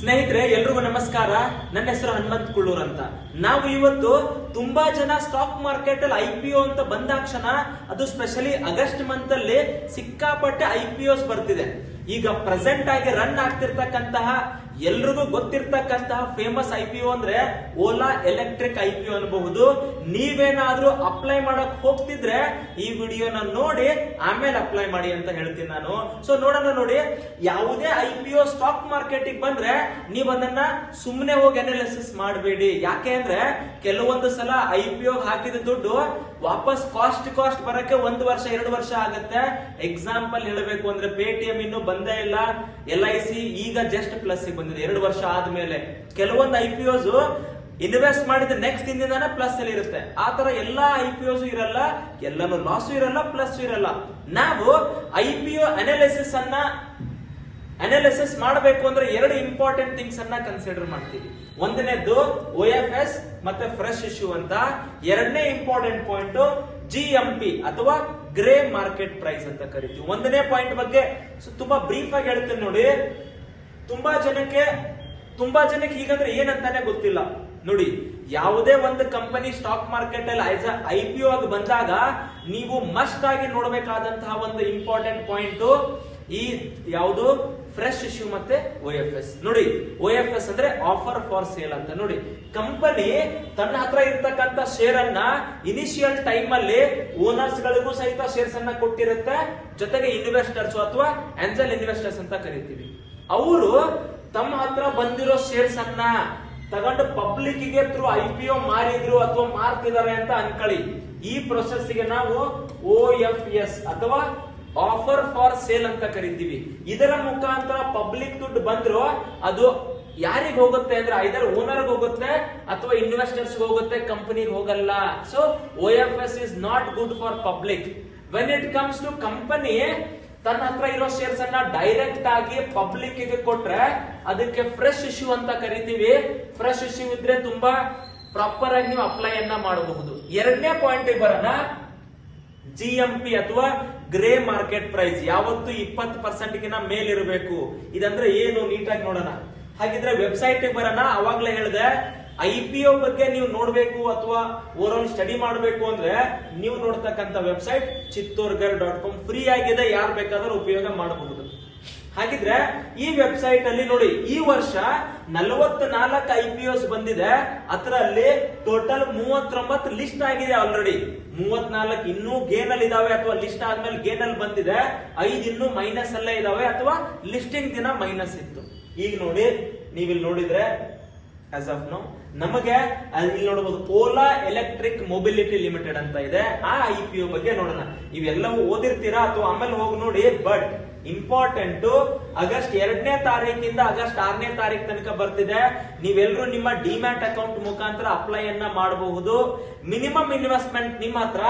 ಸ್ನೇಹಿತರೆ ಎಲ್ರಿಗೂ ನಮಸ್ಕಾರ. ನನ್ನ ಹೆಸರು ಹನುಮಂತ್ ಕುಳ್ಳೂರ್ ಅಂತ. ನಾವು ಇವತ್ತು ತುಂಬಾ ಜನ ಸ್ಟಾಕ್ ಮಾರ್ಕೆಟ್ ಅಲ್ಲಿ IPO ಅಂತ ಬಂದಾಕ್ಷಣ, ಅದು ಸ್ಪೆಷಲಿ ಆಗಸ್ಟ್ ಮಂತ್ ಅಲ್ಲಿ ಸಿಕ್ಕಾಪಟ್ಟೆ IPOs ಬರ್ತಿದೆ. ಈಗ ಪ್ರೆಸೆಂಟ್ ಆಗಿ ರನ್ ಆಗ್ತಿರ್ತಕ್ಕಂತಹ ಎಲ್ರಿಗೂ ಗೊತ್ತಿರ್ತಕ್ಕಂತಹ ಫೇಮಸ್ IPO ಅಂದ್ರೆ ಓಲಾ ಎಲೆಕ್ಟ್ರಿಕ್ IPO ಅನ್ಬಹುದು. ನೀವೇನಾದ್ರೂ ಅಪ್ಲೈ ಮಾಡಕ್ ಹೋಗ್ತಿದ್ರೆ ಈ ವಿಡಿಯೋನ ನೋಡಿ ಆಮೇಲೆ ಅಪ್ಲೈ ಮಾಡಿ ಅಂತ ಹೇಳ್ತೀನಿ ನಾನು. ಸೊ ನೋಡೋಣ, ನೋಡಿ, ಯಾವುದೇ IPO ಸ್ಟಾಕ್ ಮಾರ್ಕೆಟ್ ಬಂದ್ರೆ ನೀವ್ ಅದನ್ನ ಸುಮ್ನೆ ಹೋಗಿ ಅನಾಲಿಸಿಸ್ ಮಾಡಬೇಡಿ. ಯಾಕೆ ಅಂದ್ರೆ ಕೆಲವೊಂದು ಸಲ IPO ಹಾಕಿದ ದುಡ್ಡು ವಾಪಸ್ ಕಾಸ್ಟ್ ಬರಕ್ಕೆ 1 ವರ್ಷ 2 ವರ್ಷ ಆಗುತ್ತೆ. ಎಕ್ಸಾಂಪಲ್ ಹೇಳಬೇಕು ಅಂದ್ರೆ ಪೇಟಿಎಂ ಇನ್ನು ಬಂದೇ ಇಲ್ಲ, LIC ಈಗ ಜಸ್ಟ್ ಪ್ಲಸ್ ಬಂದಿದೆ 2 ವರ್ಷ ಆದ್ಮೇಲೆ. ಕೆಲವೊಂದು IPOs ಇನ್ವೆಸ್ಟ್ ಮಾಡಿದ ನೆಕ್ಸ್ಟ್ ದಿನದಿಂದಾನೆ ಪ್ಲಸ್ ಅಲ್ಲಿ ಇರುತ್ತೆ. ಆ ತರ ಎಲ್ಲಾ IPOs ಇರಲ್ಲ, ಎಲ್ಲಾನು ಲಾಸ್ ಇರಲ್ಲ, ಪ್ಲಸ್ ಇರಲ್ಲ. ನಾವು IPO ಅನಾಲಿಸಿಸ್ ಮಾಡಬೇಕು ಅಂದ್ರೆ 2 ಇಂಪಾರ್ಟೆಂಟ್ ಥಿಂಗ್ಸ್ ಅನ್ನ ಕನ್ಸಿಡರ್ ಮಾಡ್ತೀವಿ. ಒಂದನೇದ್ದು OFS ಮತ್ತೆ ಫ್ರೆಶ್ ಇಶ್ಯೂ ಅಂತ. ಎರಡನೇ ಇಂಪಾರ್ಟೆಂಟ್ ಪಾಯಿಂಟ್ GMP ಅಥವಾ ಗ್ರೇ ಮಾರ್ಕೆಟ್ ಪ್ರೈಸ್ ಅಂತ ಕರಿತೀವಿ. ಒಂದನೇ ಪಾಯಿಂಟ್ ಬಗ್ಗೆ ತುಂಬಾ ಬ್ರೀಫ್ ಆಗಿ ಹೇಳ್ತೀನಿ ನೋಡಿ. ತುಂಬಾ ಜನಕ್ಕೆ ಹೀಗಂದ್ರೆ ಏನಂತಾನೆ ಗೊತ್ತಿಲ್ಲ. ನೋಡಿ, ಯಾವುದೇ ಒಂದು ಕಂಪನಿ ಸ್ಟಾಕ್ ಮಾರ್ಕೆಟ್ ಅಲ್ಲಿ ಆಸ್ IPO ಆಗಿ ಬಂದಾಗ ನೀವು ಮಸ್ಟ್ ಆಗಿ ನೋಡಬೇಕಾದಂತಹ ಒಂದು ಇಂಪಾರ್ಟೆಂಟ್ ಪಾಯಿಂಟ್ ಈ ಯಾವುದು ಫ್ರೆಶ್ ಇಶ್ಯೂ ಮತ್ತೆ OFS. ನೋಡಿ, OFS ಅಂದ್ರೆ ಆಫರ್ ಫಾರ್ ಸೇಲ್ ಅಂತ. ನೋಡಿ, ಕಂಪನಿ ತನ್ನ ಹತ್ರ ಇರ್ತಕ್ಕಂತ ಶೇರ್ ಅನ್ನ ಇನಿಷಿಯಲ್ ಟೈಮ್ ಅಲ್ಲಿ ಓನರ್ಸ್ ಗಳಿಗೂ ಸಹಿತ ಶೇರ್ಸ್ ಅನ್ನ ಕೊಟ್ಟಿರುತ್ತೆ. ಜೊತೆಗೆ ಇನ್ವೆಸ್ಟರ್ಸ್ ಅಥವಾ ಆಂಜಲ್ ಇನ್ವೆಸ್ಟರ್ಸ್ ಅಂತ ಕರಿತೀವಿ. ಅವರು ತಮ್ಮ ಹತ್ರ ಬಂದಿರೋ ಶೇರ್ಸ್ ಅನ್ನ ತಗೊಂಡು ಪಬ್ಲಿಕ್ ಗೆ ಥ್ರೂ IPO ಮಾರಿದ್ರು ಅಥವಾ ಮಾರ್ತಿದ್ದಾರೆ ಅಂತ ಅನ್ಕೊಳ್ಳಿ. ಈ ಪ್ರೊಸೆಸ್ ಗೆ ನಾವು OFS ಅಥವಾ ಆಫರ್ ಫಾರ್ ಸೇಲ್ ಅಂತ ಕರಿತೀವಿ. ಇದರ ಮುಖಾಂತರ ಪಬ್ಲಿಕ್ ದುಡ್ಡು ಬಂದ್ರು ಅದು ಯಾರಿಗೆ ಹೋಗುತ್ತೆ ಅಂದ್ರೆ ಐದರ್ ಓನರ್ ಹೋಗುತ್ತೆ ಅಥವಾ ಇನ್ವೆಸ್ಟರ್ಸ್ ಹೋಗುತ್ತೆ, ಕಂಪನಿಗೆ ಹೋಗಲ್ಲ. So OFS is not good for public. When it comes to company ತನ್ನ ಹತ್ರ ಇರೋ ಶೇರ್ಸ್ ಅನ್ನ ಡೈರೆಕ್ಟ್ ಆಗಿ ಪಬ್ಲಿಕ್ ಗೆ ಕೊಟ್ರೆ ಅದಕ್ಕೆ ಫ್ರೆಶ್ ಇಶ್ಯೂ ಅಂತ ಕರಿತೀವಿ. ಫ್ರೆಶ್ ಇಶ್ಯೂ ಇದ್ರೆ ತುಂಬಾ ಪ್ರಾಪರ್ ಆಗಿ ನೀವು ಅಪ್ಲೈ ಅನ್ನ ಮಾಡಬಹುದು. ಎರಡನೇ ಪಾಯಿಂಟ್ ಬರೋಣ, GMP ಅಥವಾ ಗ್ರೇ ಮಾರ್ಕೆಟ್ ಪ್ರೈಸ್. ಯಾವತ್ತು 20% ಗಿನ ಮೇಲಿರಬೇಕು. ಇದಂದ್ರೆ ಏನು ನೀಟಾಗಿ ನೋಡೋಣ. ಹಾಗಿದ್ರೆ ವೆಬ್ಸೈಟ್ ಬರೋಣ. ಅವಾಗ್ಲೇ ಹೇಳಿದೆ, IPO ಬಗ್ಗೆ ನೀವು ನೋಡ್ಬೇಕು ಅಥವಾ ಓವರ್ ಸ್ಟಡಿ ಮಾಡಬೇಕು ಅಂದ್ರೆ ನೀವು ನೋಡ್ತಕ್ಕಂತ ವೆಬ್ಸೈಟ್ chittorgarh.com ಫ್ರೀ ಆಗಿದೆ, ಯಾರು ಬೇಕಾದ್ರೂ ಉಪಯೋಗ ಮಾಡಬಹುದು. ಹಾಗಿದ್ರೆ ಈ ವೆಬ್ಸೈಟ್ ಅಲ್ಲಿ ನೋಡಿ, ಈ ವರ್ಷ 44 IPOs ಬಂದಿದೆ. ಅದರಲ್ಲಿ ಟೋಟಲ್ 39 ಲಿಸ್ಟ್ ಆಗಿದೆ ಆಲ್ರೆಡಿ. 34 ಇನ್ನೂ ಗೇನ್ ಅಲ್ಲಿ ಇದಾವೆ ಅಥವಾ ಲಿಸ್ಟ್ ಆದ್ಮೇಲೆ ಗೇನ್ ಅಲ್ಲಿ ಬಂದಿದೆ. 5 ಇನ್ನೂ ಮೈನಸ್ ಅಲ್ಲೇ ಇದಾವೆ ಅಥವಾ ಲಿಸ್ಟಿಂಗ್ ದಿನ ಮೈನಸ್ ಇತ್ತು. ಈಗ ನೋಡಿ, ನೀವಿಲ್ಲಿ ನೋಡಿದ್ರೆ ಆಸ್ ಆಫ್ ನೌ ನಮಗೆ ಇಲ್ಲಿ ನೋಡಬಹುದು ಓಲಾ ಎಲೆಕ್ಟ್ರಿಕ್ ಮೊಬಿಲಿಟಿ ಲಿಮಿಟೆಡ್ ಅಂತ ಇದೆ. ಆ IPO ಬಗ್ಗೆ ನೋಡೋಣ. ಇವೆಲ್ಲವೂ ಓದಿರ್ತೀರಾ ಅಥವಾ ಆಮೇಲೆ ಹೋಗಿ ನೋಡಿ. ಬಟ್ ಇಂಪಾರ್ಟೆಂಟ್, ಆಗಸ್ಟ್ 2ನೇ ತಾರೀಕಿಂದ ಆಗಸ್ಟ್ 6ನೇ ತಾರೀಕು ತನಕ ಬರ್ತಿದೆ. ನೀವೆಲ್ಲರೂ ನಿಮ್ಮ ಡಿಮ್ಯಾಟ್ ಅಕೌಂಟ್ ಮುಖಾಂತರ ಅಪ್ಲೈ ಅನ್ನ ಮಾಡಬಹುದು. ಮಿನಿಮಮ್ ಇನ್ವೆಸ್ಟ್ಮೆಂಟ್ ನಿಮ್ಮ ಹತ್ರ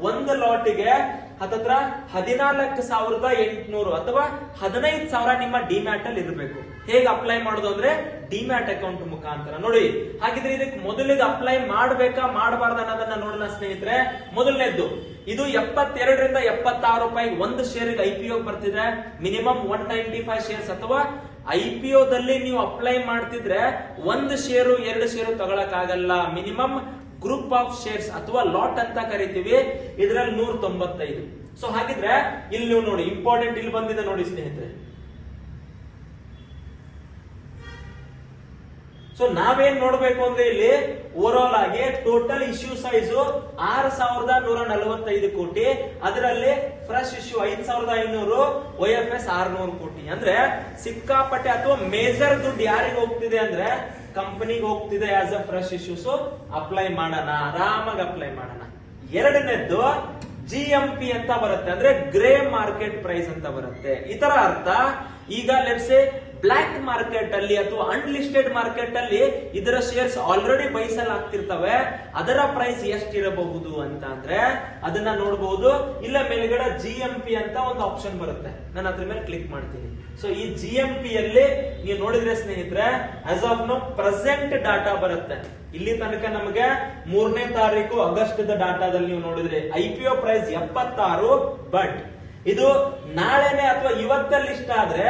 ಒಂದು ಲಾಟಿಗೆ ಹತ್ತತ್ರ 14,800 ಅಥವಾ 15,000 ನಿಮ್ಮ ಡಿಮ್ಯಾಟ್ ಅಲ್ಲಿ ಇರಬೇಕು. ಹೇಗೆ ಅಪ್ಲೈ ಮಾಡೋದು ಅಂದ್ರೆ ಡಿಮ್ಯಾಟ್ ಅಕೌಂಟ್ ಮುಖಾಂತರ. ನೋಡಿ, ಹಾಗಿದ್ರೆ ಇದಕ್ಕೆ ಮೊದಲಿಗೆ ಅಪ್ಲೈ ಮಾಡಬೇಕಾ ಮಾಡಬಾರ್ದು ಅನ್ನೋದನ್ನ ನೋಡೋಣ ಸ್ನೇಹಿತರೆ. ಮೊದಲನೇದ್ದು, ಇದು 72ರಿಂದ 76 ರೂಪಾಯಿ ಒಂದು ಶೇರ್ಗೆ IPO ಬರ್ತಿದೆ. ಮಿನಿಮಮ್ 195 ಶೇರ್ಸ್ ಅಥವಾ IPO ದಲ್ಲಿ ನೀವು ಅಪ್ಲೈ ಮಾಡ್ತಿದ್ರೆ 1 ಶೇರು 2 ಶೇರು ತಗೊಳಕ್ ಆಗಲ್ಲ. ಮಿನಿಮಮ್ ಗ್ರೂಪ್ ಆಫ್ ಶೇರ್ಸ್ ಅಥವಾ ಲಾಟ್ ಅಂತ ಕರಿತೀವಿ. ಇದರಲ್ಲಿ 195. ಸೊ ಹಾಗಿದ್ರೆ ಇಲ್ಲಿ ನೀವು ನೋಡಿ, ಇಂಪಾರ್ಟೆಂಟ್ ಇಲ್ಲಿ ಬಂದಿದೆ ನೋಡಿ ಸ್ನೇಹಿತರೆ. ಸೊ ನಾವೇನ್ ನೋಡ್ಬೇಕು ಅಂದ್ರೆ ಇಲ್ಲಿ ಓವರ್ ಆಲ್ ಆಗಿ ಟೋಟಲ್ ಇಶ್ಯೂ ಸೈಜ್ 6,145 ಕೋಟಿ. ಅದರಲ್ಲಿ ಫ್ರೆಶ್ ಇಶ್ಯೂ 5,500, OFS 600 ಕೋಟಿ. ಅಂದ್ರೆ ಸಿಕ್ಕಾಪಟ್ಟೆ ಅಥವಾ ಮೇಜರ್ ದುಡ್ಡು ಯಾರಿಗೆ ಹೋಗ್ತಿದೆ ಅಂದ್ರೆ ಕಂಪನಿಗೆ ಹೋಗ್ತಿದೆ as a fresh issue. So apply ಮಾಡೋಣ, ಆರಾಮಾಗಿ ಅಪ್ಲೈ ಮಾಡೋಣ. ಎರಡನೇದ್ದು GMP ಅಂತ ಬರುತ್ತೆ, ಅಂದ್ರೆ ಗ್ರೇ ಮಾರ್ಕೆಟ್ ಪ್ರೈಸ್ ಅಂತ ಬರುತ್ತೆ. ಇದರ ಅರ್ಥ, ಈಗ ಲೆಟ್ಸ್ ಸೇ ಬ್ಲಾಕ್ ಮಾರ್ಕೆಟ್ ಅಲ್ಲಿ ಅಥವಾ ಅನ್ಲಿಸ್ಟೆಡ್ ಮಾರ್ಕೆಟ್ ಅಲ್ಲಿ ಇದರ ಶೇರ್ಸ್ ಆಲ್ರೆಡಿ ಬೈಸಲ್ ಆಗ್ತಿರ್ತವೆ. ಅದರ ಪ್ರೈಸ್ ಎಷ್ಟಿರಬಹುದು ಅಂತ ಅಂದ್ರೆ ಅದನ್ನ ನೋಡಬಹುದು. ಇಲ್ಲ ಮೇಲ್ಗಡೆ GMP ಅಂತ ಒಂದು ಆಪ್ಷನ್ ಬರುತ್ತೆ, ನಾನು ಅದ್ರ ಮೇಲೆ ಕ್ಲಿಕ್ ಮಾಡ್ತೀನಿ. ಸೊ ಈ GMP ಅಲ್ಲಿ ನೀವು ನೋಡಿದ್ರೆ ಸ್ನೇಹಿತರೆ, as of now present data ಬರುತ್ತೆ. ಇಲ್ಲಿ ತನಕ ನಮಗೆ 3ನೇ ತಾರೀಕು ಆಗಸ್ಟ್ ಡಾಟಾದಲ್ಲಿ ನೀವು ನೋಡಿದ್ರೆ IPO ಪ್ರೈಸ್ 76. ಬಟ್ ಇದು ನಾಳೆನೆ ಅಥವಾ ಇವತ್ತಲ್ಲಿ ಲಿಸ್ಟ್ ಆದ್ರೆ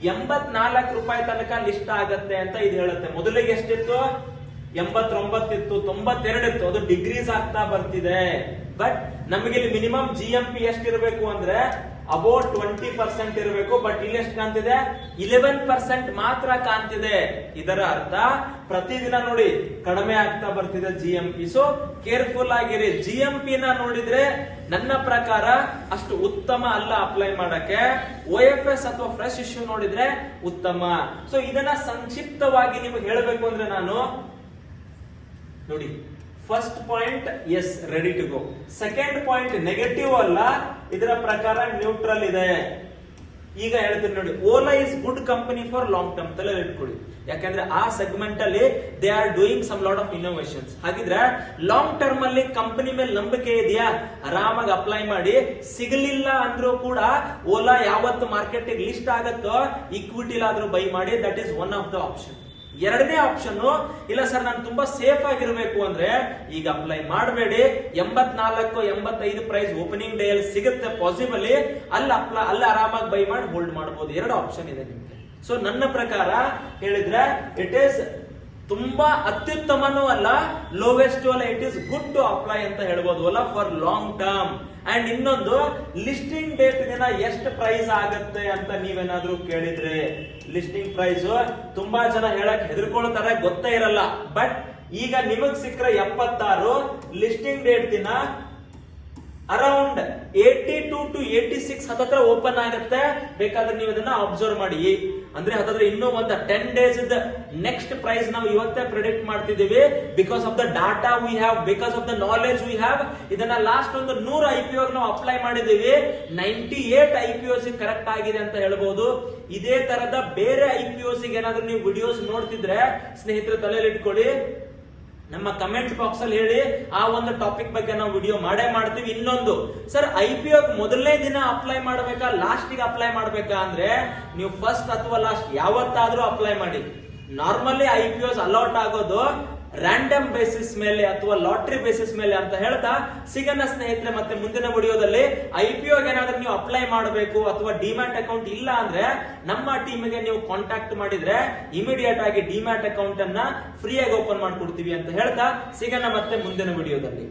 84 ರೂಪಾಯಿ ತನಕ ಲಿಸ್ಟ್ ಆಗತ್ತೆ ಅಂತ ಇದು ಹೇಳುತ್ತೆ. ಮೊದಲಿಗೆ ಎಷ್ಟಿತ್ತು? 89 ಇತ್ತು, 92 ಇತ್ತು, ಅದು ಡಿಗ್ರೀಸ್ ಆಗ್ತಾ ಬರ್ತಿದೆ. ಬಟ್ ನಮಗೆ ಇಲ್ಲಿ ಮಿನಿಮಮ್ GMP ಎಷ್ಟಿರಬೇಕು ಅಂದ್ರೆ ಅಬೌಟ್ 20% ಇರಬೇಕು. ಬಟ್ ಇಲ್ಲಿ ಎಷ್ಟು ಕಾಣ್ತಿದೆ? 11% ಮಾತ್ರ ಕಾಣ್ತಿದೆ. ಇದರ ಅರ್ಥ ಪ್ರತಿದಿನ ನೋಡಿ ಕಡಿಮೆ ಆಗ್ತಾ ಬರ್ತಿದೆ GMP. ಸೊ ಕೇರ್ಫುಲ್ ಆಗಿರಿ. GMP ನ ನೋಡಿದ್ರೆ ನನ್ನ ಪ್ರಕಾರ ಅಷ್ಟು ಉತ್ತಮ ಅಲ್ಲ ಅಪ್ಲೈ ಮಾಡಕ್ಕೆ. OFS ಅಥವಾ ಫ್ರೆಶ್ ಇಶ್ಯೂ ನೋಡಿದ್ರೆ ಉತ್ತಮ. ಸೊ ಇದನ್ನ ಸಂಕ್ಷಿಪ್ತವಾಗಿ ನಿಮಗೆ ಹೇಳಬೇಕು ಅಂದ್ರೆ ನಾನು ನೋಡಿ, first point is ready to go. Second point negative ಅಲ್ಲ, ಇದರ ಪ್ರಕಾರ ನ್ಯೂಟ್ರಲ್ ಇದೆ. ಈಗ ಹೇಳ್ತೀನಿ ನೋಡಿ, Ola is good company for long term ತಲೆ ಇಟ್ಕೊಳ್ಳಿ. ಯಾಕಂದ್ರೆ ಆ ಸೆಗ್ಮೆಂಟ್ ಅಲ್ಲಿ they are doing some lot of innovations. ಹಾಗಿದ್ರೆ ಲಾಂಗ್ ಟರ್ಮ್ ಅಲ್ಲಿ ಕಂಪನಿ ಮೇಲೆ ನಂಬಿಕೆ ಇದೆಯಾ? ಆರಾಮಾಗಿ ಅಪ್ಲೈ ಮಾಡಿ. ಸಿಗಲಿಲ್ಲ ಅಂದ್ರೂ ಕೂಡ ಓಲಾ ಯಾವತ್ತು ಮಾರ್ಕೆಟ್ ಲಿಸ್ಟ್ ಆಗತ್ತೋ ಇಕ್ವಿಟಿಲಾದ್ರೂ ಬೈ ಮಾಡಿ. That is one of the option. ಎರಡನೇ ಆಪ್ಷನ್, ಇಲ್ಲ ಸರ್ ನಾನು ತುಂಬಾ ಸೇಫ್ ಆಗಿರ್ಬೇಕು ಅಂದ್ರೆ ಈಗ ಅಪ್ಲೈ ಮಾಡಬೇಡಿ. 84, 85 ಪ್ರೈಸ್ ಓಪನಿಂಗ್ ಡೇ ಅಲ್ಲಿ ಸಿಗುತ್ತೆ ಪಾಸಿಬಲಿ. ಅಲ್ಲಿ ಆರಾಮಾಗಿ ಬೈ ಮಾಡಿ ಹೋಲ್ಡ್ ಮಾಡಬಹುದು. ಎರಡು ಆಪ್ಷನ್ ಇದೆ ನಿಮ್ಗೆ. ಸೊ ನನ್ನ ಪ್ರಕಾರ ಹೇಳಿದ್ರೆ ಇಟ್ ಈಸ್ ತುಂಬಾ ಅತ್ಯುತ್ತಮನೂ ಅಲ್ಲ, ಲೋವೆಸ್ಟ್ ಅಲ್ಲ, it is good to apply ಅಂತ ಹೇಳ್ಬೋದು ಅಲ್ಲ ಫಾರ್ ಲಾಂಗ್ ಟರ್ಮ್. ಅಂಡ್ ಇನ್ನೊಂದು, ಲಿಸ್ಟಿಂಗ್ ಡೇಟ್ ದಿನ ಎಷ್ಟು ಪ್ರೈಸ್ ಆಗತ್ತೆ ಅಂತ ನೀವೇನಾದ್ರೂ ಕೇಳಿದ್ರೆ, ಲಿಸ್ಟಿಂಗ್ ಪ್ರೈಸ್ ತುಂಬಾ ಜನ ಹೇಳಕ್ ಹೆದರ್ಕೊಳ್ತಾರೆ, ಗೊತ್ತೇ ಇರಲ್ಲ. ಬಟ್ ಈಗ ನಿಮಗ್ ಸಿಕ್ಕರೆ 76, ಲಿಸ್ಟಿಂಗ್ ಡೇಟ್ ದಿನ ಅರೌಂಡ್ 82 to 86 ಹತ್ತತ್ರ ಓಪನ್ ಆಗುತ್ತೆ. ಬೇಕಾದ್ರೆ ನೀವು ಇದನ್ನ ಅಬ್ಸರ್ವ್ ಮಾಡಿ. ಅಂದ್ರೆ ಹತ್ತತ್ರ ಇನ್ನೂ ಒಂದು 10 ಡೇಸ್ ನೆಕ್ಸ್ಟ್ ಪ್ರೈಸ್ ನಾವು ಇವತ್ತೇ ಪ್ರಿಡಿಕ್ಟ್ ಮಾಡ್ತಿದ್ದೀವಿ. Because of the data we have, because of the knowledge we have. ಇದನ್ನ ಲಾಸ್ಟ್ ಒಂದು 100 IPO ನಾವು ಅಪ್ಲೈ ಮಾಡಿದೀವಿ. 98 IPOs ಕರೆಕ್ಟ್ ಆಗಿದೆ ಅಂತ ಹೇಳ್ಬಹುದು. ಇದೇ ತರದ ಬೇರೆ IPOs ಏನಾದ್ರೂ ನೀವು ವಿಡಿಯೋಸ್ ನೋಡ್ತಿದ್ರೆ ಸ್ನೇಹಿತರೆ ತಲೆಯಲ್ಲಿ ಇಟ್ಕೊಳ್ಳಿ, ನಮ್ಮ ಕಮೆಂಟ್ ಬಾಕ್ಸ್ ಅಲ್ಲಿ ಹೇಳಿ. ಆ ಒಂದು ಟಾಪಿಕ್ ಬಗ್ಗೆ ನಾವು ವಿಡಿಯೋ ಮಾಡೇ ಮಾಡ್ತೀವಿ. ಇನ್ನೊಂದು, ಸರ್ IPO ಮೊದಲನೇ ದಿನ ಅಪ್ಲೈ ಮಾಡಬೇಕಾ ಲಾಸ್ಟ್ ಗೆ ಅಪ್ಲೈ ಮಾಡಬೇಕಾ ಅಂದ್ರೆ ನೀವು ಫಸ್ಟ್ ಅಥವಾ ಲಾಸ್ಟ್ ಯಾವತ್ತಾದ್ರೂ ಅಪ್ಲೈ ಮಾಡಿ. ನಾರ್ಮಲಿ IPOs ಅಲಾಟ್ ಆಗೋದು ರ್ಯಾಂಡಮ್ ಬೇಸಿಸ್ ಮೇಲೆ ಅಥವಾ ಲಾಟ್ರಿ ಬೇಸಿಸ್ ಮೇಲೆ ಅಂತ ಹೇಳ್ತಾ ಸಿಗೋಣ ಸ್ನೇಹಿತರೆ. ಮತ್ತೆ ಮುಂದಿನ ವಿಡಿಯೋದಲ್ಲಿ IPO ಏನಾದ್ರೂ ನೀವು ಅಪ್ಲೈ ಮಾಡಬೇಕು ಅಥವಾ ಡಿಮ್ಯಾಟ್ ಅಕೌಂಟ್ ಇಲ್ಲ ಅಂದ್ರೆ ನಮ್ಮ ಟೀಮ್ಗೆ ನೀವು ಕಾಂಟ್ಯಾಕ್ಟ್ ಮಾಡಿದ್ರೆ ಇಮಿಡಿಯೇಟ್ ಆಗಿ ಡಿಮ್ಯಾಟ್ ಅಕೌಂಟ್ ಅನ್ನ ಫ್ರೀ ಆಗಿ ಓಪನ್ ಮಾಡ್ಕೊಡ್ತೀವಿ ಅಂತ ಹೇಳ್ತಾ ಸಿಗೋಣ ಮತ್ತೆ ಮುಂದಿನ ವಿಡಿಯೋದಲ್ಲಿ.